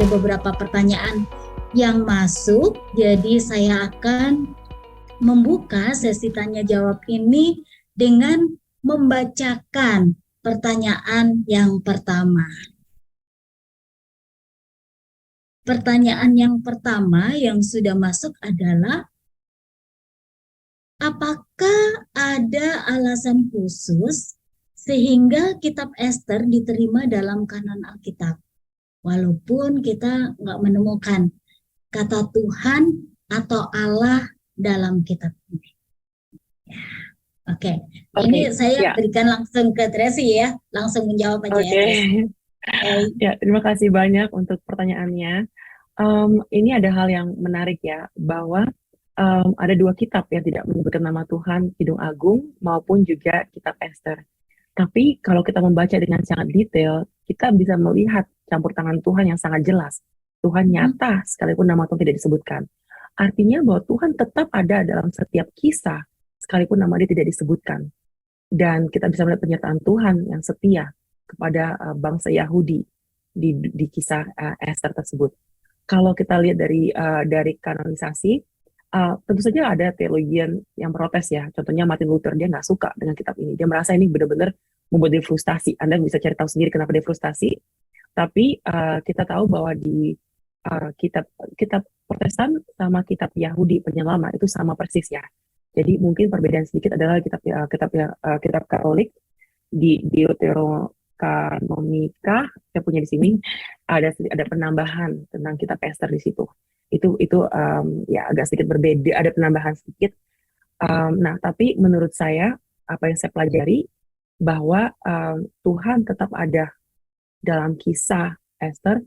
ada beberapa pertanyaan yang masuk, jadi saya akan membuka sesi tanya jawab ini dengan membacakan pertanyaan yang pertama. Pertanyaan yang pertama yang sudah masuk adalah, apakah ada alasan khusus sehingga kitab Ester diterima dalam kanon Alkitab? Walaupun kita nggak menemukan kata Tuhan atau Allah dalam kitab ini. Ya, oke. Ini saya berikan langsung ke Tracy ya, langsung menjawab aja ya Tracy. Ya, terima kasih banyak untuk pertanyaannya. Ini ada hal yang menarik ya, bahwa ada dua kitab yang tidak menyebutkan nama Tuhan, Kidung Agung maupun juga kitab Ester. Tapi kalau kita membaca dengan sangat detail, kita bisa melihat campur tangan Tuhan yang sangat jelas. Tuhan nyata sekalipun nama Tuhan tidak disebutkan. Artinya bahwa Tuhan tetap ada dalam setiap kisah, sekalipun nama dia tidak disebutkan. Dan kita bisa melihat penyertaan Tuhan yang setia kepada bangsa Yahudi di kisah Ester tersebut. Kalau kita lihat dari kanonisasi, tentu saja ada teologian yang protes ya. Contohnya Martin Luther, dia nggak suka dengan kitab ini. Dia merasa ini benar-benar membuat dia frustasi. Anda bisa cari tahu sendiri kenapa dia frustasi. Tapi kita tahu bahwa di kitab Protestan sama kitab Yahudi penyelamat itu sama persis ya. Jadi mungkin perbedaan sedikit adalah kitab Katolik di Deuterokanonika saya punya di sini ada penambahan tentang kitab Ester di situ. Itu ya agak sedikit berbeda, ada penambahan sedikit. Nah, tapi menurut saya apa yang saya pelajari bahwa Tuhan tetap ada dalam kisah Ester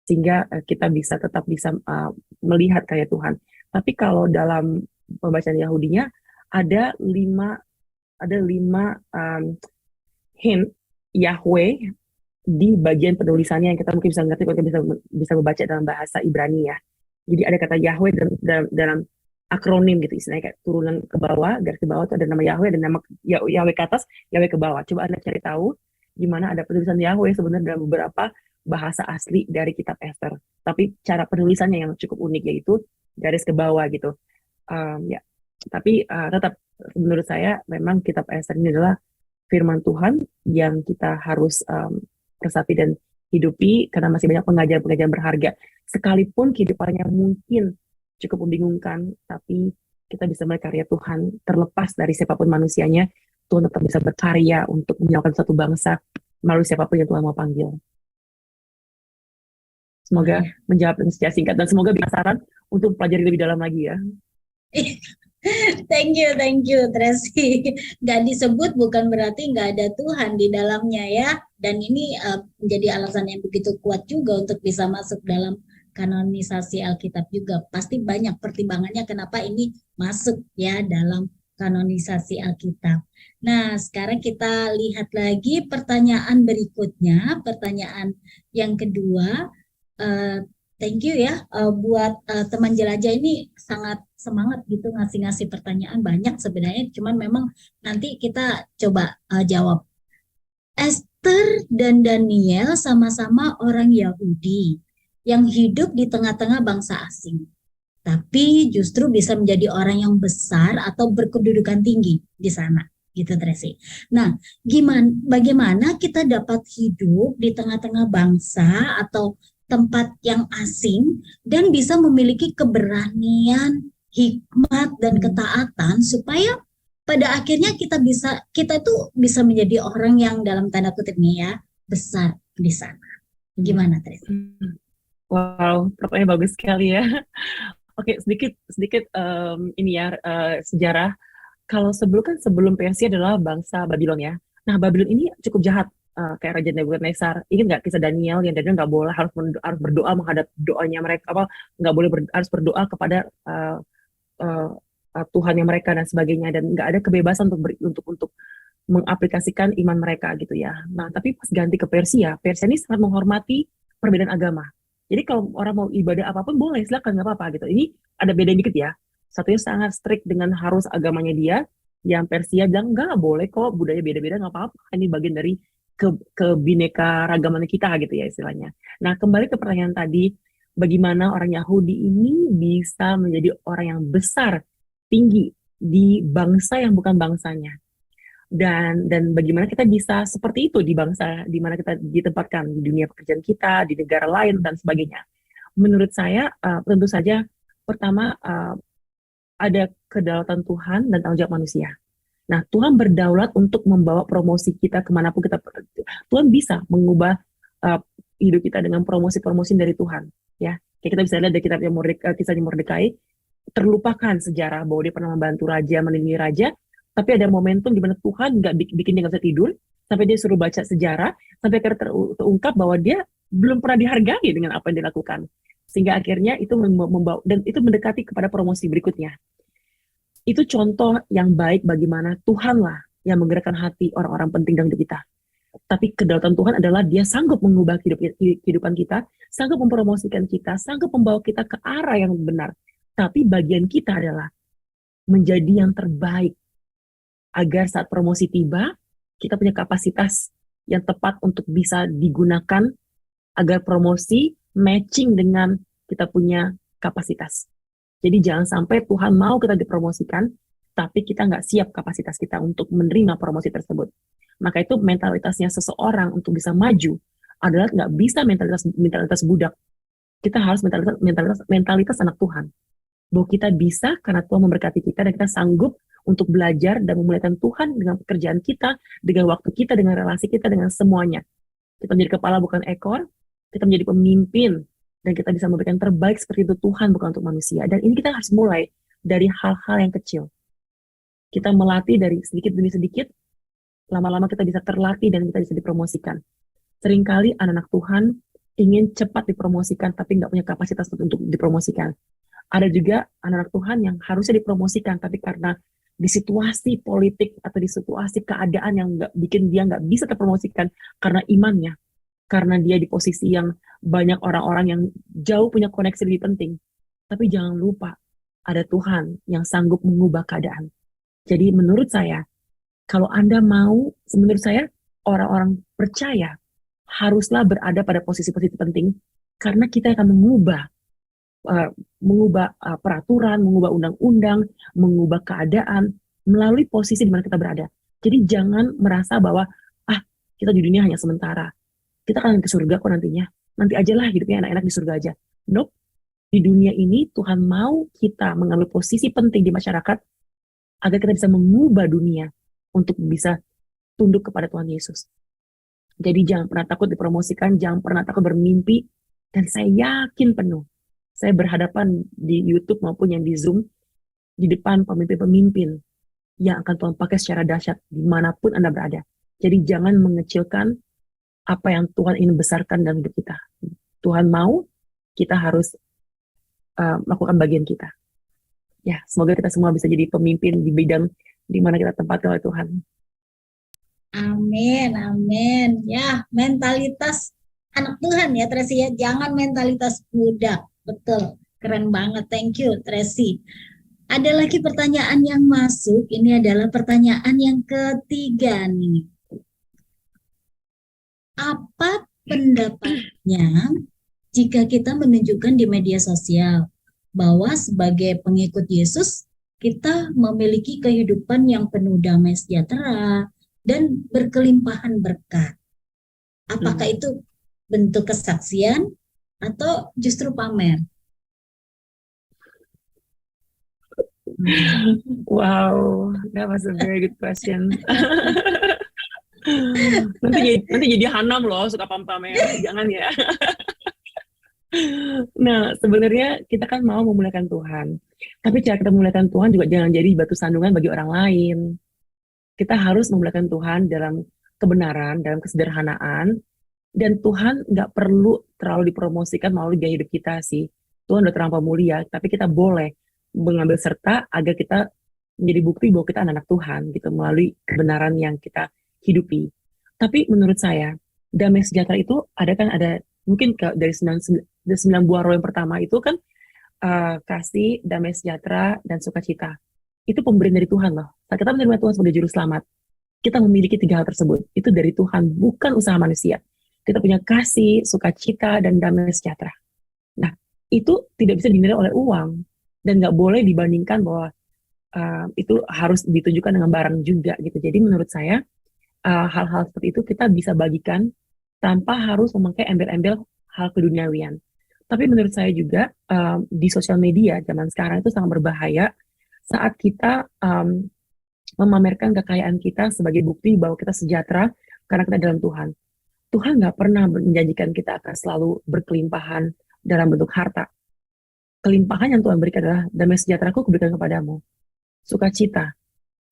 sehingga kita tetap bisa melihat karya Tuhan. Tapi kalau dalam pembacaan Yahudinya ada lima hint Yahweh di bagian penulisannya yang kita mungkin bisa ngerti kalau kita bisa membaca dalam bahasa Ibrani ya. Jadi ada kata Yahweh dalam akronim gitu, istilahnya kayak turunan ke bawah, garis ke bawah itu ada nama Yahweh dan nama Yahweh ke atas, Yahweh ke bawah. Coba Anda cari tahu di mana ada penulisan Yahweh sebenarnya dalam beberapa bahasa asli dari kitab Ester. Tapi cara penulisannya yang cukup unik yaitu garis ke bawah gitu. Ya, tapi tetap menurut saya memang kitab Ester ini adalah firman Tuhan yang kita harus resapi dan hidupi karena masih banyak pengajaran-pengajaran berharga. Sekalipun kehidupannya mungkin cukup membingungkan, tapi kita bisa melihat karya Tuhan terlepas dari siapapun manusianya. Tuhan tetap bisa berkarya untuk menyelamatkan satu bangsa melalui siapapun yang Tuhan mau panggil. Semoga menjawab dengan secara singkat dan semoga bisa saran untuk pelajari lebih dalam lagi ya. Thank you Tracy. Gak disebut bukan berarti gak ada Tuhan di dalamnya ya. Dan ini menjadi alasan yang begitu kuat juga untuk bisa masuk dalam kanonisasi Alkitab juga. Pasti banyak pertimbangannya kenapa ini masuk ya dalam kanonisasi Alkitab. Nah, sekarang kita lihat lagi pertanyaan berikutnya. Pertanyaan yang kedua. Thank you ya buat teman jelajah ini sangat semangat gitu ngasih pertanyaan banyak sebenarnya, cuman memang nanti kita coba jawab. Esther dan Daniel sama-sama orang Yahudi yang hidup di tengah-tengah bangsa asing, tapi justru bisa menjadi orang yang besar atau berkedudukan tinggi di sana gitu Tracy. Nah, bagaimana kita dapat hidup di tengah-tengah bangsa atau tempat yang asing dan bisa memiliki keberanian, hikmat dan ketaatan supaya pada akhirnya kita tuh bisa menjadi orang yang dalam tanda kutip nih ya besar di sana. Gimana Tracy? Wow, pertanyaan bagus sekali ya. Oke, sedikit ini ya sejarah. Kalau sebelum Persia adalah bangsa Babylon ya. Nah, Babylon ini cukup jahat. Kayak Raja Nebukadnezar. Ingat nggak kisah Daniel yang Daniel nggak boleh harus berdoa menghadap doanya mereka, nggak boleh harus berdoa kepada Tuhannya mereka dan sebagainya, dan nggak ada kebebasan untuk mengaplikasikan iman mereka gitu ya. Nah, tapi pas ganti ke Persia ini sangat menghormati perbedaan agama. Jadi kalau orang mau ibadah apapun boleh, silakan, nggak apa-apa gitu. Ini ada beda dikit ya. Satunya sangat strict dengan harus agamanya dia, yang Persia bilang nggak boleh kok, budaya beda-beda nggak apa-apa. Ini bagian dari kebinekaragaman kita gitu ya istilahnya. Nah, kembali ke pertanyaan tadi, bagaimana orang Yahudi ini bisa menjadi orang yang besar, tinggi di bangsa yang bukan bangsanya. Dan bagaimana kita bisa seperti itu di bangsa di mana kita ditempatkan, di dunia pekerjaan kita, di negara lain dan sebagainya. Menurut saya tentu saja pertama ada kedaulatan Tuhan dan tanggung jawab manusia. Nah, Tuhan berdaulat untuk membawa promosi kita kemanapun kita. Tuhan bisa mengubah uh, hidup kita dengan promosi-promosi dari Tuhan. Ya, kayak kita bisa lihat dari kitabnya kisahnya Mordekai, terlupakan sejarah bahwa dia pernah membantu raja, melindungi raja, tapi ada momentum di mana Tuhan nggak bikin dia nggak bisa tidur, sampai dia suruh baca sejarah, sampai akhirnya terungkap bahwa dia belum pernah dihargai dengan apa yang dilakukan. Sehingga akhirnya itu membawa, dan itu mendekati kepada promosi berikutnya. Itu contoh yang baik bagaimana Tuhanlah yang menggerakkan hati orang-orang penting dalam hidup kita. Tapi kedaulatan Tuhan adalah dia sanggup mengubah kehidupan kita, sanggup mempromosikan kita, sanggup membawa kita ke arah yang benar. Tapi bagian kita adalah menjadi yang terbaik agar saat promosi tiba, kita punya kapasitas yang tepat untuk bisa digunakan agar promosi matching dengan kita punya kapasitas. Jadi jangan sampai Tuhan mau kita dipromosikan, tapi kita nggak siap kapasitas kita untuk menerima promosi tersebut. Maka itu mentalitasnya seseorang untuk bisa maju adalah nggak bisa mentalitas budak. Kita harus mentalitas anak Tuhan. Bahwa kita bisa karena Tuhan memberkati kita dan kita sanggup untuk belajar dan memuliakan Tuhan dengan pekerjaan kita, dengan waktu kita, dengan relasi kita, dengan semuanya. Kita menjadi kepala bukan ekor, kita menjadi pemimpin, dan kita bisa memberikan terbaik seperti itu Tuhan, bukan untuk manusia. Dan ini kita harus mulai dari hal-hal yang kecil. Kita melatih dari sedikit demi sedikit, lama-lama kita bisa terlatih dan kita bisa dipromosikan. Seringkali anak-anak Tuhan ingin cepat dipromosikan, tapi nggak punya kapasitas untuk dipromosikan. Ada juga anak-anak Tuhan yang harusnya dipromosikan, tapi karena di situasi politik atau di situasi keadaan yang nggak bikin dia nggak bisa terpromosikan karena imannya, karena dia di posisi yang banyak orang-orang yang jauh punya koneksi lebih penting. Tapi jangan lupa, ada Tuhan yang sanggup mengubah keadaan. Jadi menurut saya, kalau Anda mau, menurut saya, orang-orang percaya haruslah berada pada posisi-posisi penting, karena kita akan mengubah peraturan, mengubah undang-undang, mengubah keadaan, melalui posisi di mana kita berada. Jadi jangan merasa bahwa, kita di dunia hanya sementara. Kita akan ke surga kok nantinya. Nanti aja lah hidupnya enak-enak di surga aja. Nope. Di dunia ini Tuhan mau kita mengambil posisi penting di masyarakat agar kita bisa mengubah dunia untuk bisa tunduk kepada Tuhan Yesus. Jadi jangan pernah takut dipromosikan, jangan pernah takut bermimpi, dan saya yakin penuh. Saya berhadapan di YouTube maupun yang di Zoom, di depan pemimpin-pemimpin yang akan Tuhan pakai secara dahsyat dimanapun Anda berada. Jadi jangan mengecilkan apa yang Tuhan ingin besarkan dalam hidup kita. Tuhan mau, kita harus melakukan bagian kita. Ya, semoga kita semua bisa jadi pemimpin di bidang di mana kita tempatkan oleh Tuhan. Amin, amin. Ya, mentalitas anak Tuhan ya, Tracy ya. Jangan mentalitas budak. Betul, keren banget. Thank you, Tracy. Ada lagi pertanyaan yang masuk. Ini adalah pertanyaan yang ketiga nih. Apa pendapatnya jika kita menunjukkan di media sosial bahwa sebagai pengikut Yesus kita memiliki kehidupan yang penuh damai sejahtera dan berkelimpahan berkat? Apakah itu bentuk kesaksian atau justru pamer? Wow, that was a very good question. nanti jadi Hanam loh, suka pamer, jangan ya. Nah, sebenarnya kita kan mau memuliakan Tuhan, tapi cara kita memuliakan Tuhan juga jangan jadi batu sandungan bagi orang lain. Kita harus memuliakan Tuhan dalam kebenaran, dalam kesederhanaan, dan Tuhan nggak perlu terlalu dipromosikan melalui gaya hidup kita sih. Tuhan udah terlampau mulia, tapi kita boleh mengambil serta agar kita menjadi bukti bahwa kita anak-anak Tuhan gitu melalui kebenaran yang kita hidupi. Tapi menurut saya, damai sejahtera itu ada mungkin dari 9 buah roh yang pertama itu kan kasih, damai sejahtera, dan sukacita. Itu pemberian dari Tuhan loh. Saat kita menerima Tuhan sebagai juru selamat, Kita memiliki tiga hal tersebut. Itu dari Tuhan, bukan usaha manusia. Kita punya kasih, sukacita, dan damai sejahtera. Nah, itu tidak bisa dinilai oleh uang. Dan nggak boleh dibandingkan bahwa itu harus ditunjukkan dengan barang juga gitu. Jadi menurut saya, hal-hal seperti itu kita bisa bagikan tanpa harus memakai embel-embel hal keduniawian. Tapi menurut saya juga di sosial media zaman sekarang itu sangat berbahaya saat kita memamerkan kekayaan kita sebagai bukti bahwa kita sejahtera karena kita dalam Tuhan. Tuhan nggak pernah menjanjikan kita akan selalu berkelimpahan dalam bentuk harta. Kelimpahan yang Tuhan berikan adalah damai sejahtera-Ku kuberikan kepadamu. Sukacita.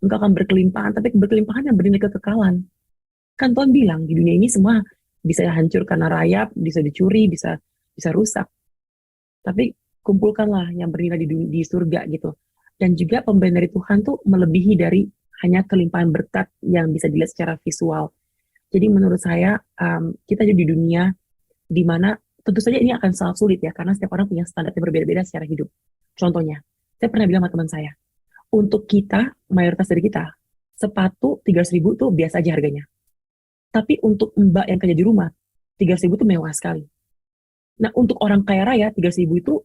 Engkau akan berkelimpahan, tapi berkelimpahan yang bernilai kekekalan. Kan Tuhan bilang di dunia ini semua bisa hancur karena rayap, bisa dicuri, bisa rusak. Tapi kumpulkanlah yang bernilai di surga gitu. Dan juga pemberian dari Tuhan tuh melebihi dari hanya kelimpahan berkat yang bisa dilihat secara visual. Jadi menurut saya kita di dunia di mana tentu saja ini akan sangat sulit ya, karena setiap orang punya standar yang berbeda-beda secara hidup. Contohnya, saya pernah bilang sama teman saya, untuk kita, mayoritas dari kita, sepatu 300.000 tuh biasa aja harganya. Tapi untuk mbak yang kerja di rumah, 300.000 tuh mewah sekali. Nah, untuk orang kaya raya, 300.000 itu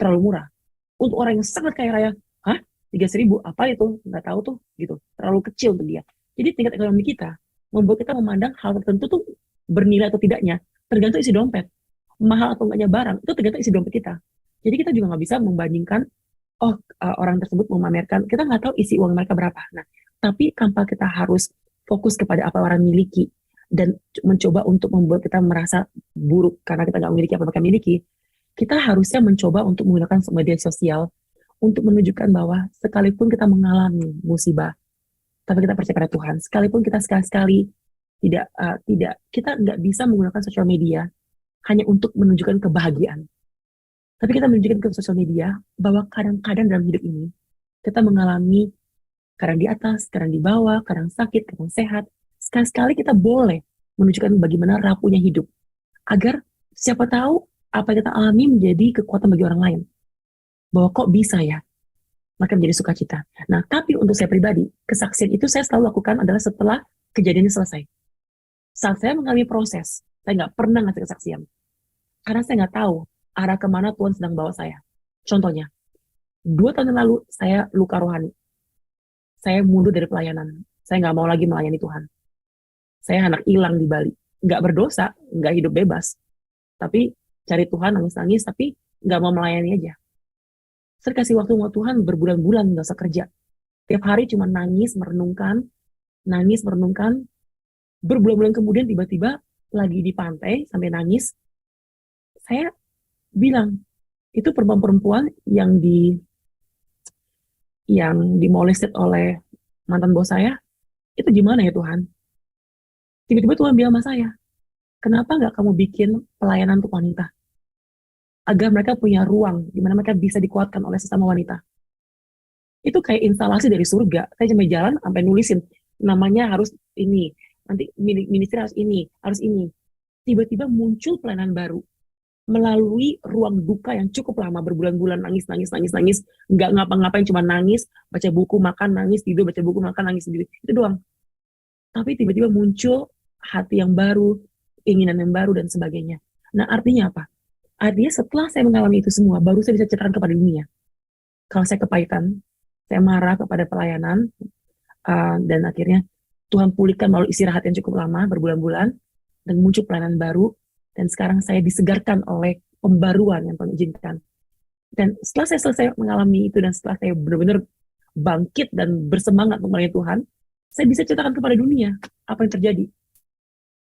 terlalu murah. Untuk orang yang sangat kaya raya, hah? 300.000? Apa itu? Nggak tahu tuh, gitu. Terlalu kecil untuk dia. Jadi tingkat ekonomi kita membuat kita memandang hal tertentu tuh bernilai atau tidaknya, tergantung isi dompet. Mahal atau enggaknya barang, itu tergantung isi dompet kita. Jadi kita juga nggak bisa membandingkan, orang tersebut memamerkan, kita nggak tahu isi uang mereka berapa. Nah, tapi tanpa kita harus fokus kepada apa orang miliki, dan mencoba untuk membuat kita merasa buruk karena kita nggak memiliki apa yang mereka miliki, kita harusnya mencoba untuk menggunakan media sosial untuk menunjukkan bahwa sekalipun kita mengalami musibah, tapi kita percaya pada Tuhan. Sekalipun kita sekali-sekali tidak kita nggak bisa menggunakan sosial media hanya untuk menunjukkan kebahagiaan. Tapi kita menunjukkan ke sosial media bahwa kadang-kadang dalam hidup ini kita mengalami kadang di atas, kadang di bawah, kadang sakit, kadang sehat. Sekali-sekali kita boleh menunjukkan bagaimana rapuhnya hidup. Agar siapa tahu apa yang kita alami menjadi kekuatan bagi orang lain. Bahwa kok bisa ya? Maka menjadi sukacita. Nah, tapi untuk saya pribadi, kesaksian itu saya selalu lakukan adalah setelah kejadian ini selesai. Saat saya mengalami proses, saya nggak pernah ngasih kesaksian. Karena saya nggak tahu arah kemana Tuhan sedang bawa saya. Contohnya, 2 tahun yang lalu saya luka rohani. Saya mundur dari pelayanan. Saya nggak mau lagi melayani Tuhan. Saya anak hilang di Bali. Nggak berdosa, nggak hidup bebas. Tapi cari Tuhan, nangis-nangis, tapi nggak mau melayani aja. Saya kasih waktu sama Tuhan berbulan-bulan nggak usah kerja. Tiap hari cuma nangis, merenungkan. Berbulan-bulan kemudian tiba-tiba lagi di pantai sampai nangis. Saya bilang, itu perempuan-perempuan yang dimolested oleh mantan bos saya, itu gimana ya Tuhan? Tiba-tiba Tuhan bilang sama saya, kenapa nggak kamu bikin pelayanan untuk wanita? Agar mereka punya ruang di mana mereka bisa dikuatkan oleh sesama wanita. Itu kayak instalasi dari surga. Saya cuma jalan sampai nulisin, namanya harus ini, nanti ministry harus ini. Tiba-tiba muncul pelayanan baru melalui ruang duka yang cukup lama, berbulan-bulan nangis, nggak ngapa-ngapain, cuma nangis, baca buku, makan, nangis, tidur, baca buku, makan, nangis sendiri. Itu doang. Tapi tiba-tiba muncul hati yang baru, keinginan yang baru, dan sebagainya. Nah, artinya apa? Artinya setelah saya mengalami itu semua, baru saya bisa ceritakan kepada dunia. Kalau saya kepahitan, saya marah kepada pelayanan, dan akhirnya Tuhan pulihkan melalui istirahat yang cukup lama, berbulan-bulan, dan muncul pelayanan baru, dan sekarang saya disegarkan oleh pembaruan yang Tuhan izinkan. Dan setelah saya selesai mengalami itu, dan setelah saya benar-benar bangkit dan bersemangat melayani Tuhan, saya bisa ceritakan kepada dunia apa yang terjadi.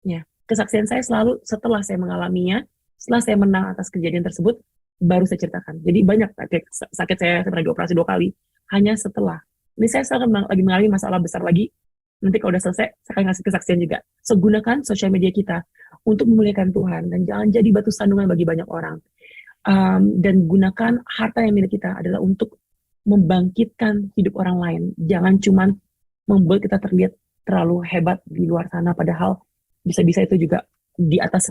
Ya, kesaksian saya selalu setelah saya mengalaminya, setelah saya menang atas kejadian tersebut, baru saya ceritakan. Jadi banyak sakit saya pernah dioperasi 2 kali, hanya setelah. Ini saya sekarang lagi mengalami masalah besar lagi. Nanti kalau udah selesai, saya akan ngasih kesaksian juga. So, gunakan sosial media kita untuk memuliakan Tuhan, dan jangan jadi batu sandungan bagi banyak orang. Dan gunakan harta yang milik kita adalah untuk membangkitkan hidup orang lain. Jangan cuman membuat kita terlihat terlalu hebat di luar sana, padahal bisa-bisa itu juga di atas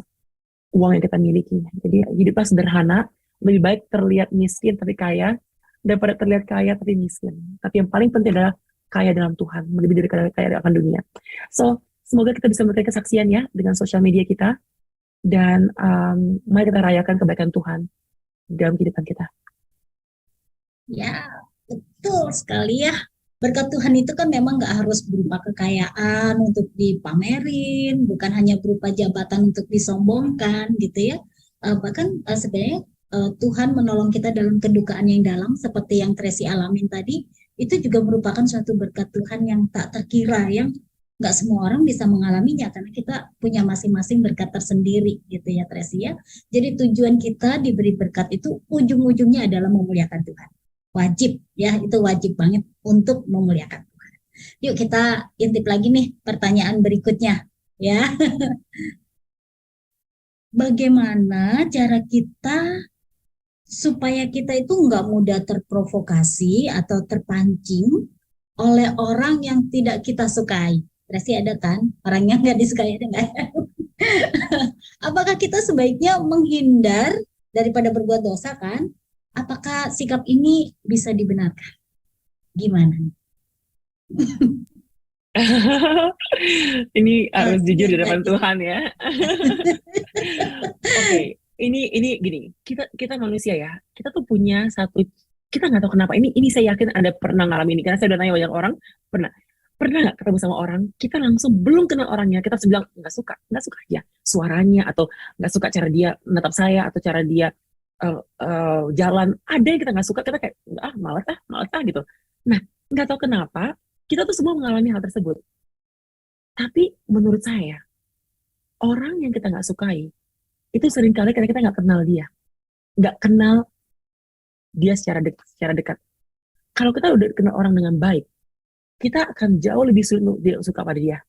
uang yang kita miliki. Jadi hiduplah sederhana, lebih baik terlihat miskin tapi kaya, daripada terlihat kaya tapi miskin. Tapi yang paling penting adalah kaya dalam Tuhan, lebih dari kaya akan dunia. So, semoga kita bisa memberikan kesaksian ya dengan sosial media kita, dan mari kita rayakan kebaikan Tuhan dalam kehidupan kita. Ya, betul sekali ya. Berkat Tuhan itu kan memang nggak harus berupa kekayaan untuk dipamerin, bukan hanya berupa jabatan untuk disombongkan gitu ya. Bahkan sebenarnya Tuhan menolong kita dalam kedukaan yang dalam seperti yang Tracy alamin tadi, itu juga merupakan suatu berkat Tuhan yang tak terkira, yang nggak semua orang bisa mengalaminya karena kita punya masing-masing berkat tersendiri gitu ya Tracy ya. Jadi tujuan kita diberi berkat itu ujung-ujungnya adalah memuliakan Tuhan. Wajib ya, itu wajib banget untuk memuliakan Tuhan. Yuk kita intip lagi nih pertanyaan berikutnya ya. Bagaimana cara kita supaya kita itu nggak mudah terprovokasi atau terpancing oleh orang yang tidak kita sukai? Pasti ada kan orang yang nggak disukai, ada nggak? Apakah kita sebaiknya menghindar daripada berbuat dosa kan? Apakah sikap ini bisa dibenarkan? Gimana? Ini harus jujur di Iya, depan Tuhan ya. Oke, ini gini, kita manusia ya, kita tuh punya satu, kita nggak tahu kenapa. Ini saya yakin Anda pernah ngalamin ini, karena saya udah nanya banyak orang, pernah nggak ketemu sama orang, kita langsung belum kenal orangnya, kita harus bilang nggak suka aja suaranya, atau nggak suka cara dia menatap saya, atau cara dia jalan. Ada yang kita nggak suka, kita kayak malas gitu. Nah, nggak tahu kenapa kita tuh semua mengalami hal tersebut. Tapi menurut saya, orang yang kita nggak sukai itu seringkali karena kita nggak kenal dia secara dekat. Kalau kita udah kenal orang dengan baik, kita akan jauh lebih sulit untuk tidak suka pada dia.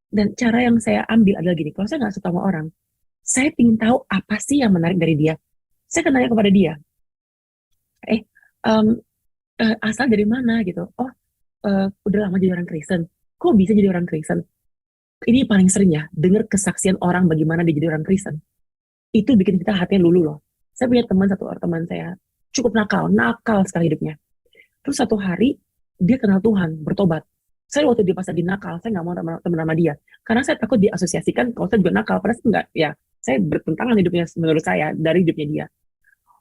Dan cara yang saya ambil adalah gini, kalau saya nggak suka sama orang, saya ingin tahu apa sih yang menarik dari dia. Saya akan tanya kepada dia, asal dari mana gitu. Udah lama jadi orang Kristen. Kok bisa jadi orang Kristen? Ini paling sering ya, dengar kesaksian orang bagaimana dia jadi orang Kristen. Itu bikin kita hatinya luluh loh. Saya punya satu orang teman saya, cukup nakal sekali hidupnya. Terus satu hari, dia kenal Tuhan, bertobat. Saya waktu dia pas lagi nakal, saya nggak mau teman sama dia. Karena saya takut diasosiasikan kalau saya juga nakal. Padahal enggak, ya saya bertentangan hidupnya menurut saya dari hidupnya dia.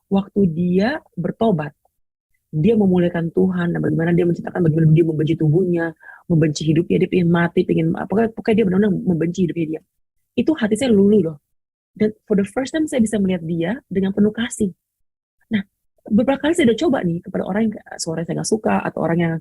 Waktu dia bertobat, dia memuliakan Tuhan, dan bagaimana dia menceritakan bagaimana dia membenci tubuhnya, membenci hidupnya, dia pengen mati, pokoknya dia benar-benar membenci hidupnya dia. Itu hati saya luluh loh. Dan for the first time saya bisa melihat dia dengan penuh kasih. Nah, beberapa kali saya udah coba nih kepada orang yang suara saya nggak suka, atau orang yang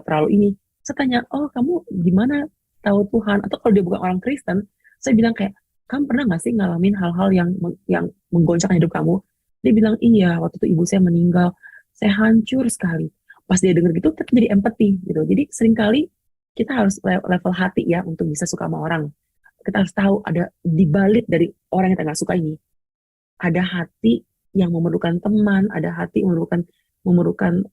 terlalu ini. Saya tanya, kamu gimana tahu Tuhan? Atau kalau dia bukan orang Kristen, saya bilang kayak, kamu pernah nggak sih ngalamin hal-hal yang menggoncangkan hidup kamu? Dia bilang, iya, waktu itu ibu saya meninggal, saya hancur sekali. Pas dia denger gitu, kita jadi empati gitu. Jadi seringkali kita harus level hati ya untuk bisa suka sama orang. Kita harus tahu ada di balik dari orang yang kita nggak suka ini, ada hati yang memerlukan teman, ada hati yang memerlukan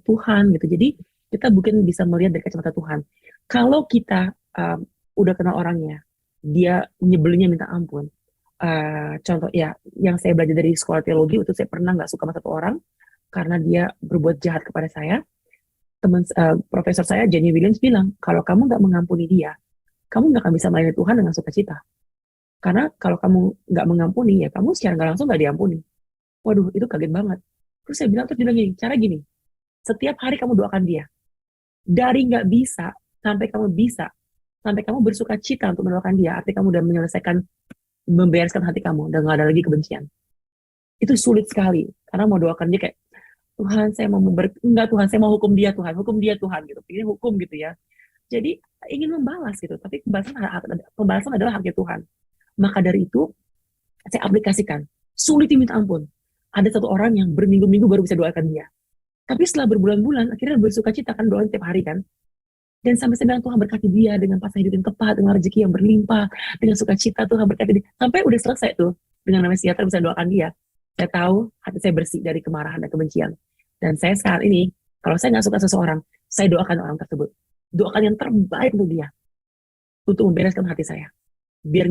Tuhan gitu. Jadi kita mungkin bisa melihat dari kacamata Tuhan. Kalau kita udah kenal orangnya, dia nyebelinnya minta ampun. Contoh ya, yang saya belajar dari sekolah teologi, itu saya pernah nggak suka sama satu orang karena dia berbuat jahat kepada saya. Profesor saya, Jenny Williams, bilang, kalau kamu nggak mengampuni dia, kamu nggak akan bisa melayani Tuhan dengan sukacita. Karena kalau kamu nggak mengampuni, ya kamu secara nggak langsung nggak diampuni. Waduh, itu kaget banget. Terus saya bilang, gini, cara gini, setiap hari kamu doakan dia. Dari nggak bisa, sampai kamu bisa, sampai kamu bersuka cita untuk mendoakan dia, artinya kamu udah menyelesaikan, membereskan hati kamu, dan nggak ada lagi kebencian. Itu sulit sekali, karena mau doakan dia kayak, Tuhan, saya mau enggak Tuhan, saya mau hukum dia Tuhan, gitu. Ini hukum gitu ya. Jadi ingin membalas gitu, tapi pembalasan adalah haknya Tuhan. Maka dari itu saya aplikasikan. Sulit diminta ampun. Ada satu orang yang berminggu-minggu baru bisa doakan dia. Tapi setelah berbulan-bulan, akhirnya bersuka cita kan, doain setiap hari kan. Dan sampai saya bilang, Tuhan berkati dia dengan pasangan hidup yang tepat, dengan rezeki yang berlimpah, dengan sukacita Tuhan berkati dia. Sampai udah selesai tuh, dengan namanya sejahtera bisa doakan dia. Saya tahu hati saya bersih dari kemarahan dan kebencian. Dan saya sekarang ini, kalau saya nggak suka seseorang, saya doakan orang tersebut. Doakan yang terbaik untuk dia, untuk membereskan hati saya. Biar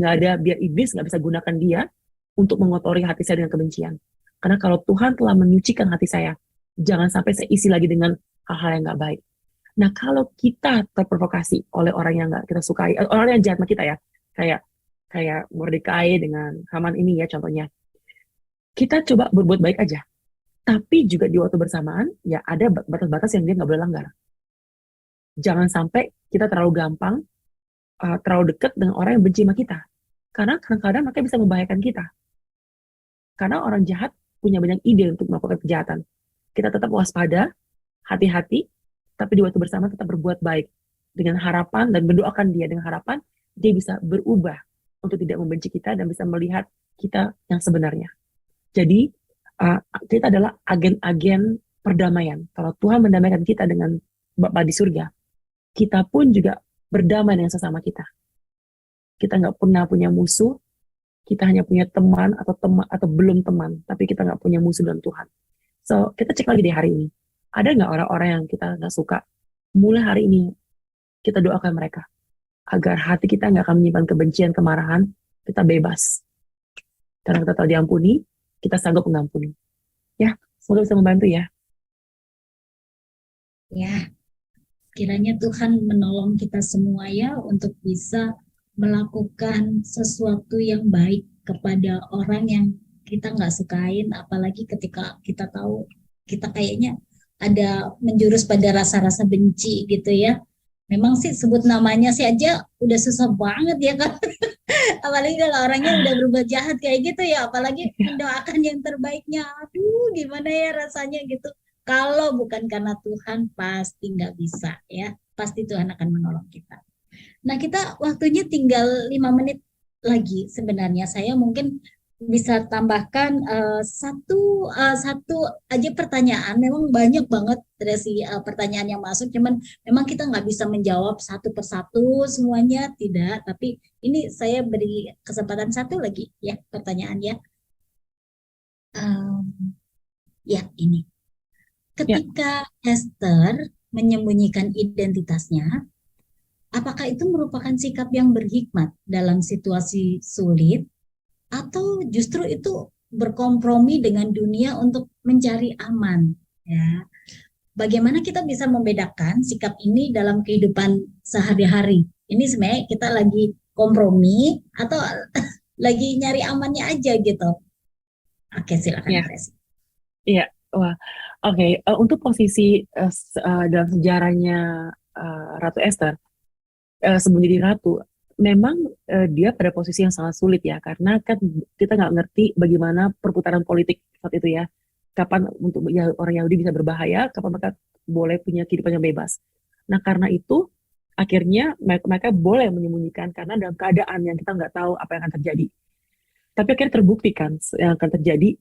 iblis nggak bisa gunakan dia untuk mengotori hati saya dengan kebencian. Karena kalau Tuhan telah menyucikan hati saya, jangan sampai saya isi lagi dengan hal-hal yang nggak baik. Nah, kalau kita terprovokasi oleh orang yang nggak kita sukai, orang yang jahat sama kita ya, kayak kayak Mordekai dengan Haman ini ya contohnya, kita coba berbuat baik aja. Tapi juga di waktu bersamaan, ya ada batas-batas yang dia nggak boleh langgar. Jangan sampai kita terlalu gampang, terlalu dekat dengan orang yang benci sama kita. Karena kadang-kadang mereka bisa membahayakan kita. Karena orang jahat punya banyak ide untuk melakukan kejahatan. Kita tetap waspada, hati-hati, tapi di waktu bersama tetap berbuat baik. Dengan harapan dan mendoakan dia dengan harapan, dia bisa berubah untuk tidak membenci kita dan bisa melihat kita yang sebenarnya. Jadi, kita adalah agen-agen perdamaian. Kalau Tuhan mendamaikan kita dengan Bapa di surga, kita pun juga berdamai dengan sesama kita. Kita nggak pernah punya musuh, kita hanya punya teman atau belum teman, tapi kita nggak punya musuh dalam Tuhan. So, kita cek lagi di hari ini. Ada nggak orang-orang yang kita nggak suka? Mulai hari ini, kita doakan mereka. Agar hati kita nggak akan menyimpan kebencian, kemarahan, kita bebas. Karena kita telah diampuni, kita sanggup mengampuni. Ya, semoga bisa membantu ya. Ya, kiranya Tuhan menolong kita semua ya untuk bisa melakukan sesuatu yang baik kepada orang yang kita nggak sukain, apalagi ketika kita tahu kita kayaknya ada menjurus pada rasa-rasa benci gitu ya. Memang sih sebut namanya sih aja udah susah banget ya kan. Apalagi kalau orangnya udah berbuat jahat kayak gitu ya, apalagi mendoakan yang terbaiknya. Aduh, gimana ya rasanya gitu. Kalau bukan karena Tuhan pasti nggak bisa ya. Pasti Tuhan akan menolong kita. Nah, kita waktunya tinggal 5 menit lagi sebenarnya. Saya mungkin bisa tambahkan satu aja pertanyaan. Memang banyak banget dari pertanyaan yang masuk, cuman memang kita nggak bisa menjawab satu persatu semuanya, tidak. Tapi ini saya beri kesempatan satu lagi ya pertanyaan ya. Ya ini. Ya, Ketika Esther menyembunyikan identitasnya, apakah itu merupakan sikap yang berhikmat dalam situasi sulit, atau justru itu berkompromi dengan dunia untuk mencari aman? Ya, bagaimana kita bisa membedakan sikap ini dalam kehidupan sehari-hari? Ini sebenarnya kita lagi kompromi atau lagi nyari amannya aja gitu. Oke, silakan ya, Pak Resi. iya. Wah, oke. Untuk posisi dalam sejarahnya Ratu Esther, sebelum jadi ratu, memang dia pada posisi yang sangat sulit ya, karena kan kita nggak ngerti bagaimana perputaran politik saat itu ya. Kapan untuk orang Yahudi bisa berbahaya, kapan mereka boleh punya kehidupan yang bebas. Nah, karena itu akhirnya mereka boleh menyembunyikan karena dalam keadaan yang kita nggak tahu apa yang akan terjadi. Tapi akhirnya terbukti kan yang akan terjadi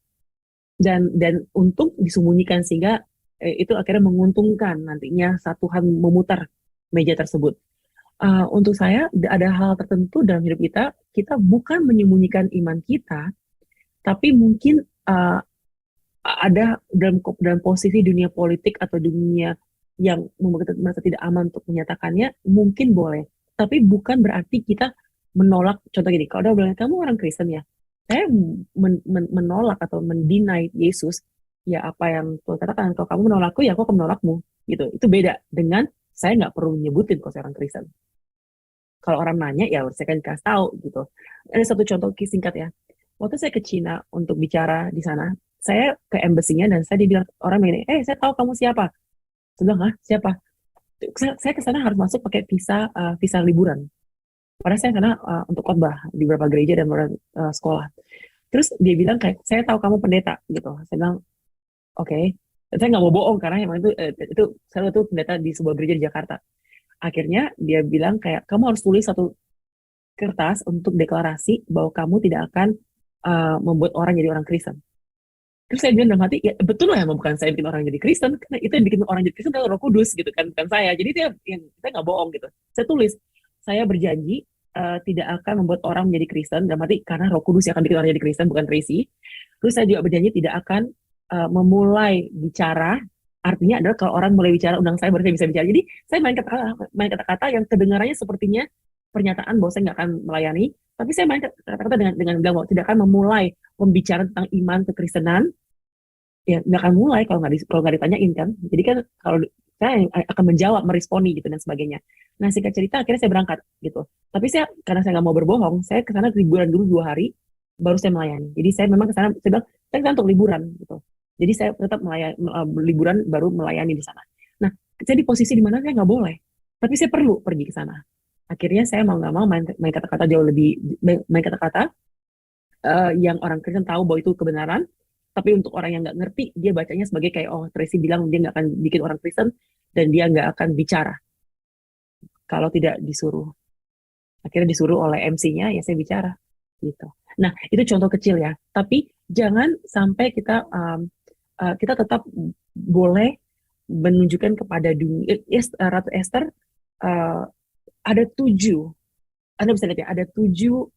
dan untung disembunyikan sehingga itu akhirnya menguntungkan nantinya saat Tuhan memutar meja tersebut. Untuk saya ada hal tertentu dalam hidup kita, kita bukan menyembunyikan iman kita, tapi mungkin ada dalam posisi dunia politik atau dunia yang membuat kita merasa tidak aman untuk menyatakannya, mungkin boleh. Tapi bukan berarti kita menolak. Contoh gini, kalau dia bilang kamu orang Kristen ya, saya menolak atau mendinai Yesus, ya apa yang Tuhan katakan, kalau kamu menolakku ya aku akan menolakmu, gitu. Itu beda dengan saya nggak perlu nyebutin kalau saya orang Kristen. Kalau orang nanya ya saya kan kasih tahu gitu. Ada satu contoh singkat ya. Waktu saya ke Cina untuk bicara di sana, saya ke embassy-nya dan saya dibilang orang begini, saya tahu kamu siapa. Saya bilang, ah siapa? Saya ke sana harus masuk pakai visa liburan. Padahal saya sana untuk khotbah di beberapa gereja dan beberapa sekolah. Terus dia bilang kayak, saya tahu kamu pendeta gitu. Saya bilang, oke. Dan saya nggak mau bohong karena emang itu saya itu pendeta di sebuah gereja di Jakarta. Akhirnya dia bilang kayak, kamu harus tulis satu kertas untuk deklarasi bahwa kamu tidak akan membuat orang jadi orang Kristen. Terus saya bilang dalam hati, ya betul lah, bukan saya bikin orang jadi Kristen, karena itu yang bikin orang jadi Kristen kan Roh Kudus gitu kan, bukan saya. Jadi itu yang saya nggak bohong gitu. Saya tulis, saya berjanji tidak akan membuat orang menjadi Kristen, dalam arti karena Roh Kudus yang akan bikin orang jadi Kristen, bukan Tracy. Terus saya juga berjanji tidak akan memulai bicara, artinya adalah kalau orang mulai bicara, undang saya baru saya bisa bicara. Jadi saya main kata-kata yang kedengarannya sepertinya pernyataan bahwa saya nggak akan melayani, tapi saya main kata-kata dengan bilang bahwa tidak akan memulai pembicaraan tentang iman kekristenan, ya nggak akan mulai kalau nggak ditanyain kan. Jadi kan kalau saya yang akan menjawab, meresponi gitu dan sebagainya. Nah, singkat cerita akhirnya saya berangkat gitu. Tapi karena saya nggak mau berbohong, saya ke sana liburan dulu 2 hari, baru saya melayani. Jadi saya memang ke sana, saya bilang, saya ke sana untuk liburan gitu. Jadi saya tetap liburan baru melayani di sana. Nah, saya di posisi di mana saya nggak boleh, tapi saya perlu pergi ke sana. Akhirnya saya mau nggak mau main kata-kata jauh lebih, main kata-kata yang orang Kristen tahu bahwa itu kebenaran, tapi untuk orang yang nggak ngerti, dia bacanya sebagai kayak, oh Tracy bilang dia nggak akan bikin orang Kristen, dan dia nggak akan bicara kalau tidak disuruh. Akhirnya disuruh oleh MC-nya, ya saya bicara gitu. Nah, itu contoh kecil ya. Tapi jangan sampai kita tetap boleh menunjukkan kepada dunia. Yes, Ratu Esther, uh, ada 7. Anda bisa lihat ya, ada 7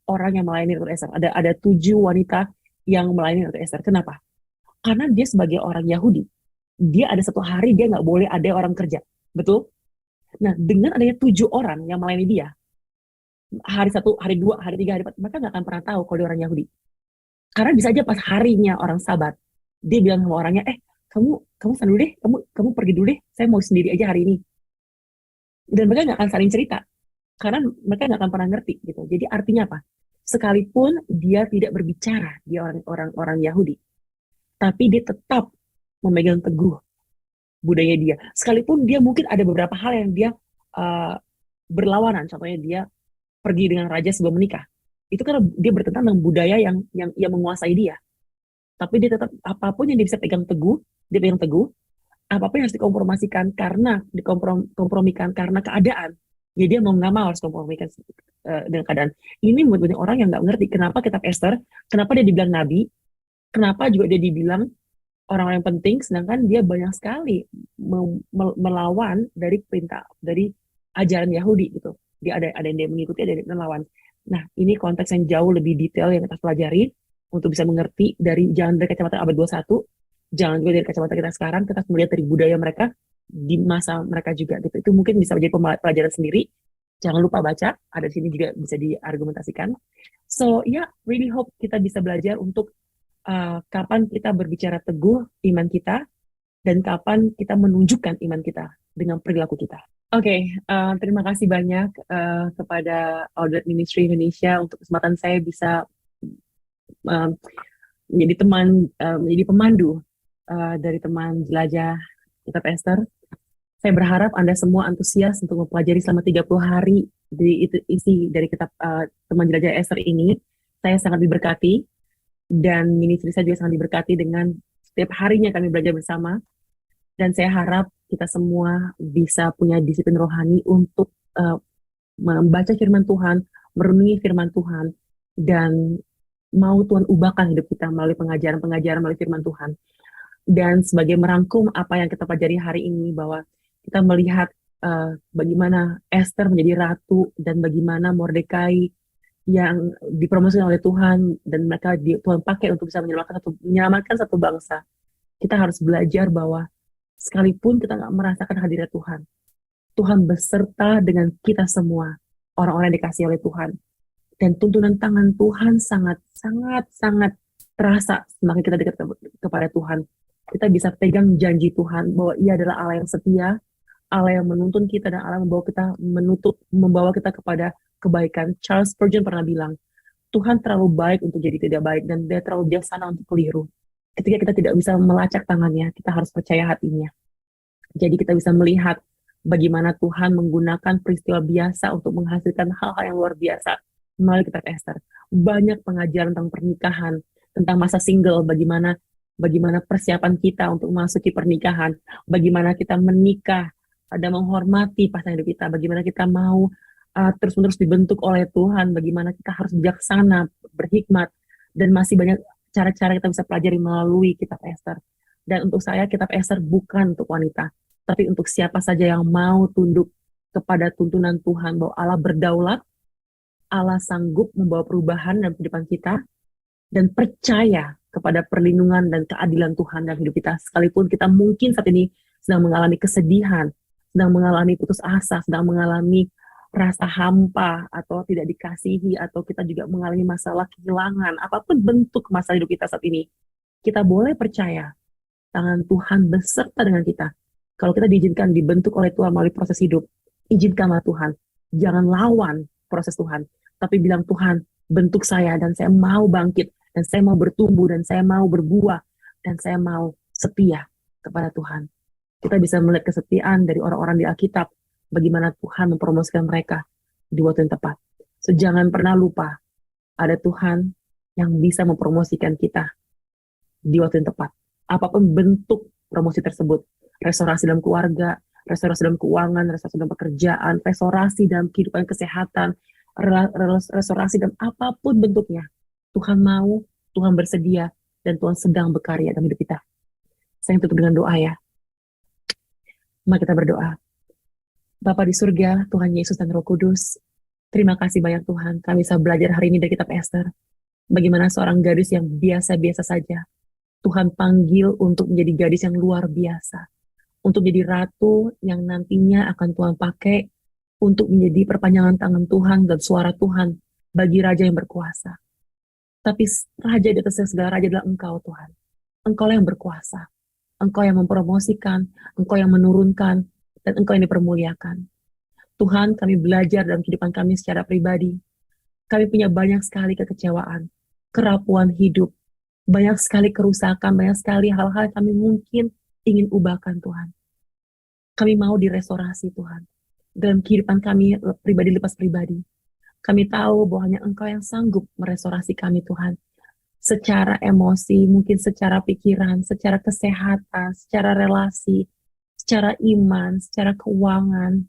orang yang melayani Ratu Esther. Ada 7 wanita yang melayani Ratu Esther. Kenapa? Karena dia sebagai orang Yahudi, dia ada 1 hari dia nggak boleh ada orang kerja, betul? Nah, dengan adanya 7 orang yang melayani dia, hari 1, hari 2, hari 3, hari 4, mereka nggak akan pernah tahu kalau dia orang Yahudi. Karena bisa aja pas harinya orang Sabat, dia bilang sama orangnya, kamu sana dulu deh, kamu pergi dulu deh, saya mau sendiri aja hari ini. Dan mereka nggak akan saling cerita, karena mereka nggak akan pernah ngerti gitu. Jadi artinya apa? Sekalipun dia tidak berbicara, dia orang Yahudi, tapi dia tetap memegang teguh budaya dia. Sekalipun dia mungkin ada beberapa hal yang dia uh, berlawanan, contohnya dia pergi dengan raja sebelum menikah. Itu karena dia bertentangan dengan budaya yang menguasai dia. Tapi dia tetap apapun yang dia bisa pegang teguh, dia pegang teguh. Apapun yang harus dikompromasikan karena dikompromikan karena keadaan, ya dia mau nggak mau harus kompromikan dengan keadaan. Ini buat banyak orang yang nggak ngerti kenapa kitab Esther, kenapa dia dibilang nabi, kenapa juga dia dibilang orang-orang yang penting, sedangkan dia banyak sekali melawan dari perintah, dari ajaran Yahudi gitu. Dia ada yang dia mengikuti, ada yang melawan. Nah, ini konteks yang jauh lebih detail yang kita pelajari untuk bisa mengerti jangan dari kacamata abad 21, jangan juga dari kacamata kita sekarang, kita melihat dari budaya mereka di masa mereka juga gitu. Itu mungkin bisa menjadi pelajaran sendiri. Jangan lupa baca, ada di sini juga bisa diargumentasikan. So, really hope kita bisa belajar untuk kapan kita berbicara teguh iman kita dan kapan kita menunjukkan iman kita dengan perilaku kita. Oke, terima kasih banyak kepada Outlet Ministry Indonesia untuk kesempatan saya bisa menjadi menjadi pemandu dari teman jelajah kitab Esther. Saya berharap Anda semua antusias untuk mempelajari selama 30 hari isi dari kitab teman jelajah Esther ini. Saya sangat diberkati dan ministry saya juga sangat diberkati dengan setiap harinya kami belajar bersama. Dan saya harap kita semua bisa punya disiplin rohani untuk membaca firman Tuhan, merenungi firman Tuhan, dan mau Tuhan ubahkan hidup kita melalui pengajaran-pengajaran melalui firman Tuhan. Dan sebagai merangkum apa yang kita pelajari hari ini, bahwa kita melihat bagaimana Esther menjadi ratu dan bagaimana Mordekai yang dipromosikan oleh Tuhan dan mereka Tuhan pakai untuk bisa menyelamatkan satu bangsa. Kita harus belajar bahwa sekalipun kita nggak merasakan hadirat Tuhan, Tuhan beserta dengan kita semua, orang-orang yang dikasihi oleh Tuhan. Dan tuntunan tangan Tuhan sangat terasa semakin kita dekat kepada Tuhan. Kita bisa pegang janji Tuhan bahwa Ia adalah Allah yang setia, Allah yang menuntun kita, dan Allah membawa kita kepada kebaikan. Charles Spurgeon pernah bilang, Tuhan terlalu baik untuk jadi tidak baik, dan Dia terlalu bijaksana untuk keliru. Ketika kita tidak bisa melacak tangannya, kita harus percaya hatinya. Jadi kita bisa melihat bagaimana Tuhan menggunakan peristiwa biasa untuk menghasilkan hal-hal yang luar biasa melalui kitab Esther. Banyak pengajaran tentang pernikahan, tentang masa single, bagaimana persiapan kita untuk memasuki pernikahan, bagaimana kita menikah dan menghormati pasangan hidup kita, bagaimana kita mau terus-menerus dibentuk oleh Tuhan, bagaimana kita harus bijaksana, berhikmat, dan masih banyak cara-cara kita bisa pelajari melalui kitab Esther. Dan untuk saya, kitab Esther bukan untuk wanita, tapi untuk siapa saja yang mau tunduk kepada tuntunan Tuhan bahwa Allah berdaulat, Allah sanggup membawa perubahan dalam kehidupan kita, dan percaya kepada perlindungan dan keadilan Tuhan dalam hidup kita. Sekalipun kita mungkin saat ini sedang mengalami kesedihan, sedang mengalami putus asa, sedang mengalami rasa hampa, atau tidak dikasihi, atau kita juga mengalami masalah kehilangan, apapun bentuk masalah hidup kita saat ini, kita boleh percaya tangan Tuhan beserta dengan kita. Kalau kita diizinkan dibentuk oleh Tuhan melalui proses hidup, izinkanlah Tuhan. Jangan lawan proses Tuhan, tapi bilang, Tuhan, bentuk saya dan saya mau bangkit, dan saya mau bertumbuh, dan saya mau berbuah, dan saya mau setia kepada Tuhan. Kita bisa melihat kesetiaan dari orang-orang di Alkitab, bagaimana Tuhan mempromosikan mereka di waktu yang tepat. So, jangan pernah lupa, ada Tuhan yang bisa mempromosikan kita di waktu yang tepat. Apapun bentuk promosi tersebut, restorasi dalam keluarga, restorasi dalam keuangan, restorasi dalam pekerjaan, restorasi dalam kehidupan kesehatan, restorasi dalam apapun bentuknya. Tuhan mau, Tuhan bersedia, dan Tuhan sedang berkarya dalam hidup kita. Saya tutup dengan doa ya. Mari kita berdoa. Bapa di surga, Tuhan Yesus dan Roh Kudus, terima kasih banyak Tuhan, kami bisa belajar hari ini dari kitab Ester. Bagaimana seorang gadis yang biasa-biasa saja, Tuhan panggil untuk menjadi gadis yang luar biasa, untuk menjadi ratu yang nantinya akan Tuhan pakai untuk menjadi perpanjangan tangan Tuhan dan suara Tuhan bagi raja yang berkuasa. Tapi raja di atas segala raja adalah Engkau Tuhan. Engkau yang berkuasa. Engkau yang mempromosikan, Engkau yang menurunkan, dan Engkau yang dipermuliakan. Tuhan, kami belajar dalam kehidupan kami secara pribadi. Kami punya banyak sekali kekecewaan, kerapuan hidup, banyak sekali kerusakan, banyak sekali hal-hal yang kami mungkin ingin ubahkan Tuhan. Kami mau direstorasi Tuhan. Dalam kehidupan kami pribadi lepas pribadi. Kami tahu bahwa hanya Engkau yang sanggup merestorasi kami Tuhan. Secara emosi, mungkin secara pikiran, secara kesehatan, secara relasi, secara iman, secara keuangan,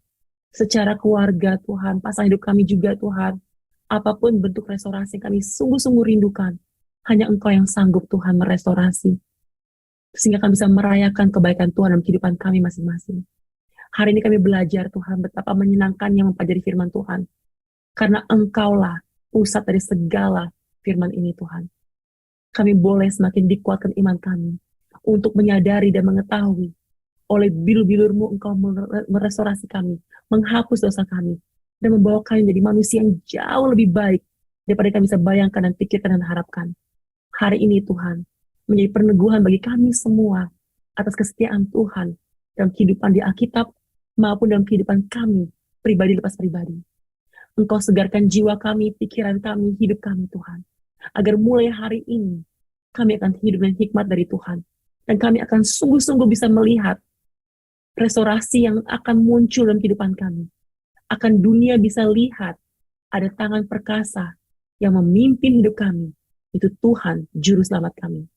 secara keluarga Tuhan, pasangan hidup kami juga Tuhan. Apapun bentuk restorasi kami sungguh-sungguh rindukan. Hanya Engkau yang sanggup Tuhan merestorasi. Sehingga kami bisa merayakan kebaikan Tuhan dalam kehidupan kami masing-masing. Hari ini kami belajar Tuhan betapa menyenangkannya mempelajari firman Tuhan. Karena Engkaulah pusat dari segala firman ini Tuhan. Kami boleh semakin dikuatkan iman kami untuk menyadari dan mengetahui oleh bilur-bilur-Mu Engkau merestorasi kami, menghapus dosa kami, dan membawa kami menjadi manusia yang jauh lebih baik daripada kami bisa bayangkan dan pikirkan dan harapkan. Hari ini Tuhan, menjadi peneguhan bagi kami semua atas kesetiaan Tuhan dalam kehidupan di Alkitab maupun dalam kehidupan kami, pribadi lepas pribadi. Engkau segarkan jiwa kami, pikiran kami, hidup kami Tuhan. Agar mulai hari ini, kami akan hidup dengan hikmat dari Tuhan. Dan kami akan sungguh-sungguh bisa melihat restorasi yang akan muncul dalam kehidupan kami. Akan dunia bisa lihat ada tangan perkasa yang memimpin hidup kami. Itu Tuhan, Juru Selamat kami.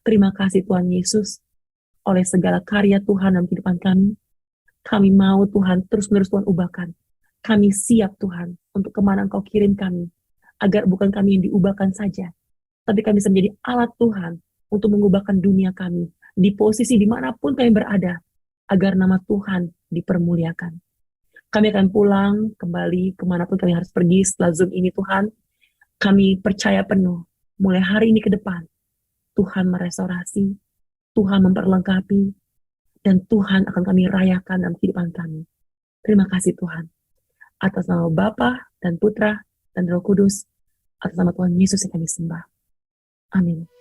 Terima kasih Tuhan Yesus, oleh segala karya Tuhan dalam kehidupan kami. Kami mau Tuhan, terus-menerus Tuhan ubahkan. Kami siap Tuhan, untuk kemana Engkau kirim kami. Agar bukan kami yang diubahkan saja, tapi kami bisa menjadi alat Tuhan untuk mengubahkan dunia kami, di posisi dimanapun kami berada, agar nama Tuhan dipermuliakan. Kami akan pulang kembali kemanapun kami harus pergi setelah Zoom ini Tuhan. Kami percaya penuh, mulai hari ini ke depan, Tuhan merestorasi, Tuhan memperlengkapi, dan Tuhan akan kami rayakan dalam kehidupan kami. Terima kasih Tuhan. Atas nama Bapa dan Putra dan Roh Kudus, atas nama Tuhan Yesus yang kami sembah. Amin.